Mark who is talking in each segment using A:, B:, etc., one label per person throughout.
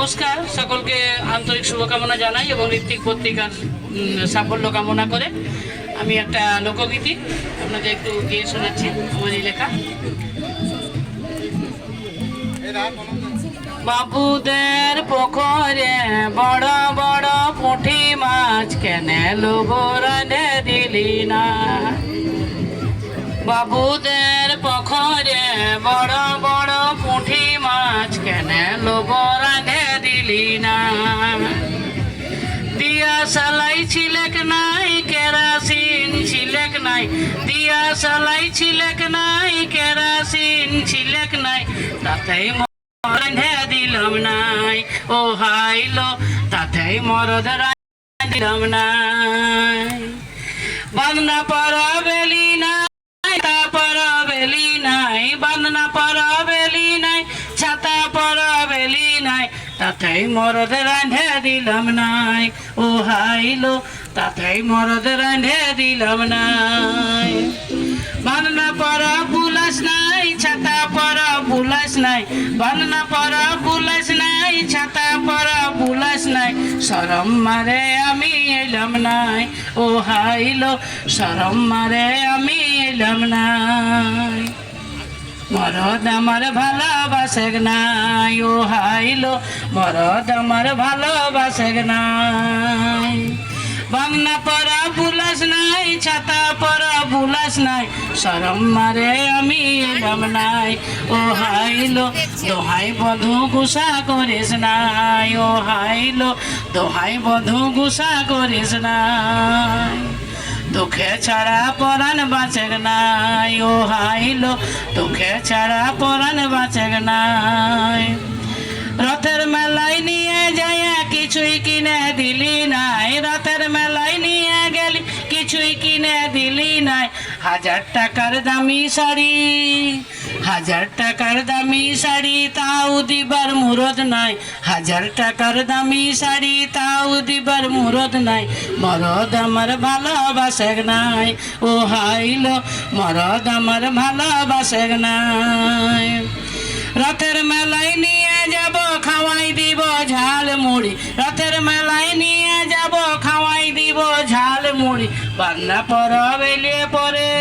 A: নমস্কার, সকলকে আন্তরিক শুভকামনা জানাই এবং ঋত্বিক পত্রিকার সাফল্য কামনা করে আমি একটা লোকগীতি আপনাদের একটু গিয়ে শোনাচ্ছি। আমারই লেখা। বাবুদের পুকুরে বড় বড় পুঁটি মাছ কেনে লোবরানে দিলি না। বাবুদের পুকুরে বড় বড় পুঁটি মাছ কেনে লোবরানে দিলি না। দিয়া সালাই ছিলেক নাই কেরাসিন ছিলেক নাই, দিয়া সালাই ছিলেক নাই কেরাসিন ছিলেক নাই, তাতেই রাঁধে দিলাম নাই। ও হাইলো তাতেই মরদ রাঁধে দিলাম নাই। বাঁধনা পরা বেলি নাই, তা পরা বেলি নাই, বাঁধনা পরা বেলি নাই, ছাতা পরা বেলি নাই, তাতেই মরদ রাঁধে দিলাম নাই। ও হাইলো তাতেই মরদ রাঁধে দিলাম নাই। বাঁধনা পরা বুলাস নাই, ছাতা পরা বুলাস নাই, বাঁধনা পরা বুলাস নাই, ছাতা পরা বুলাস নাই, শরম মারে আমি এলাম নাই। ও হাইলো শরম মারে আমি এলাম নাই। মরদ আমার ভালোবাসে নাই। ও হাইলো মরদ আমার ভালোবাসে নাই। বাংলা পরা বুলাস নাই, ছাতা পরা বুলাস নাই, শরম মারে আমি এলাম নাই। ও হাইলো দোহাই বধু গুসা করিস নাই। ও হাইলো দোহাই বধু গুসা করিস নাই। দুঃখে ছাড়া পরাণ বাঁচে নাই। ও হাইলো দুঃখে ছাড়া পরাণ বাঁচে নাই। রথের মেলায় নিয়ে যায় কিছুই কিনে দিলি নাই, রথের মেলায় নিয়ে গেলি কিছুই কিনে দিলি নাই। 1000 টাকার দামি শাড়ি, 1000 টাকার দামি শাড়ি তাও দিবার মুরদ নাই, 1000 টাকার দামি শাড়ি তাও দিবার মুরদ নাই। মরদ আমার ভালোবাসে নাই। ও হাইলো মরদ আমার ভালোবাসে নাই। রথের মেলায় নিয়ে যাব খাওয়াই দিব ঝাল মুড়ি, রথের মেলায় নিয়ে যাব খাওয়াই দিব ঝাল মুড়ি। পান্না পরা বেলিয়ে পরে,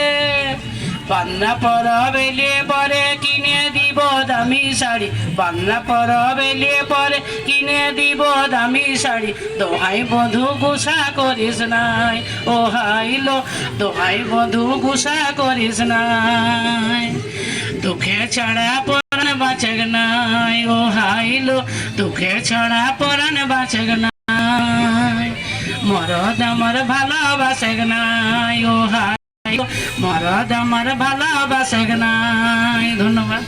A: পান্না পরা বেলিয়ে পরে কিনে দিব দামি শাড়ি, পান্না পরা বেলিয়ে পরে কিনে দিব দামি শাড়ি। দোহাই বধু গুসা করিস নাই। ও হাইলো দোহাই বধু গুসা করিস নাই। দুঃখে ছাড়া পরাণ বাঁচে নাই। ও হাইলো দুঃখে ছাড়া পরাণ বাঁচে নাই। মরদ আমার ভালোবাসে নাই। ও হাইলো মরদ আমার ভালোবাসে নাই। ধন্যবাদ।